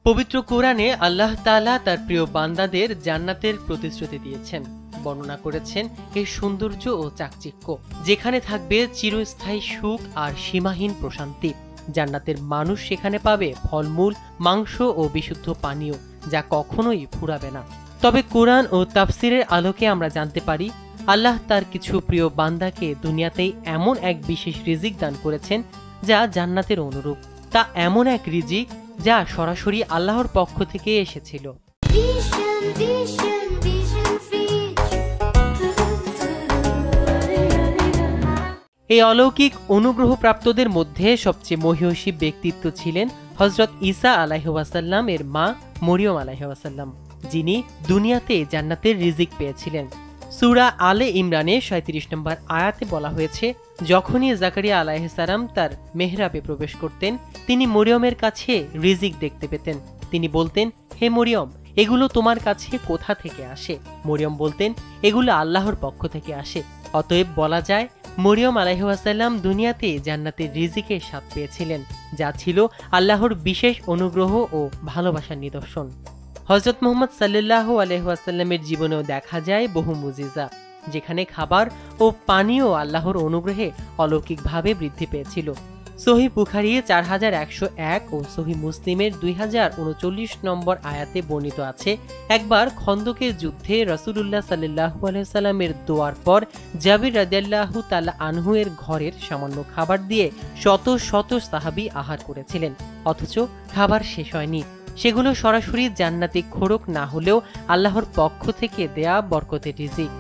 পবিত্র কোরআনে আল্লাহ তাআলা তার প্রিয় বান্দাদের জান্নাতের প্রতিশ্রুতি দিয়েছেন। বর্ণনা করেছেন এই সৌন্দর্য ও চাকচিক্য, যেখানে থাকবে চিরস্থায়ী সুখ আর সীমাহীন প্রশান্তি। জান্নাতের মানুষ সেখানে পাবে ফলমূল, মাংস ও বিশুদ্ধ পানীয়, যা কখনোই ফুরাবে না। তবে কোরআন ও তাফসিরের আলোকে আমরা জানতে পারি, আল্লাহ তার কিছু প্রিয় বান্দাকে দুনিয়াতেই এমন এক বিশেষ রিজিক দান করেছেন যা জান্নাতের অনুরূপ। তা এমন এক রিজিক যা সরাসরি আল্লাহর পক্ষ থেকে এসেছিল। এই অলৌকিক অনুগ্রহপ্রাপ্তদের মধ্যে সবচেয়ে মহীয়সী ব্যক্তিত্ব ছিলেন হযরত ঈসা আলাইহিস সালাম এর মা মরিয়ম আলাইহিস সালাম, যিনি দুনিয়াতে জান্নাতের রিজিক পেয়েছিলেন। সূরা আলে ইমরানের ৩৭ নম্বর আয়াতে বলা হয়েছে, যখনই জাকারিয়া আলাইহিস সালাম তার মেহরাবে প্রবেশ করতেন, তিনি মরিয়মের কাছে রিজিক দেখতে পেতেন। তিনি বলতেন, হে মরিয়ম, এগুলো তোমার কাছে কোথা থেকে আসে? মরিয়ম বলতেন, এগুলো আল্লাহর পক্ষ থেকে আসে। অতএব বলা যায়, মরিয়ম আলাইহিস সালাম দুনিয়াতে জান্নাতের রিজিকের স্বাদ পেয়েছিলেন, যা ছিল আল্লাহর বিশেষ অনুগ্রহ ও ভালোবাসার নিদর্শন। হযরত মুহাম্মদ সাল্লাল্লাহু আলাইহি ওয়াসাল্লামের জীবনেও দেখা যায় বহু মুজিজা, যেখানে খাবার ও পানীয় আল্লাহর অনুগ্রহে অলৌকিকভাবে বৃদ্ধি পেয়েছিল। সহিহ বুখারী ৪১০১ ও সহিহ মুসলিমের ২০৩৯ নম্বর আয়াতে বর্ণিত আছে, একবার খন্দকের যুদ্ধে রাসূলুল্লাহ সাল্লাল্লাহু আলাইহি ওয়াসাল্লামের দোয়ার পর জাবির রাদিয়াল্লাহু তাআলা আনহু এর ঘরের সামান্য খাবার দিয়ে শত শত সাহাবী আহার করেছিলেন, অথচ খাবার শেষ হয়নি। সেগুলো সরাসরি জান্নাতি খোরাক না হলেও আল্লাহর পক্ষ থেকে দেয়া বরকতের রিজিক।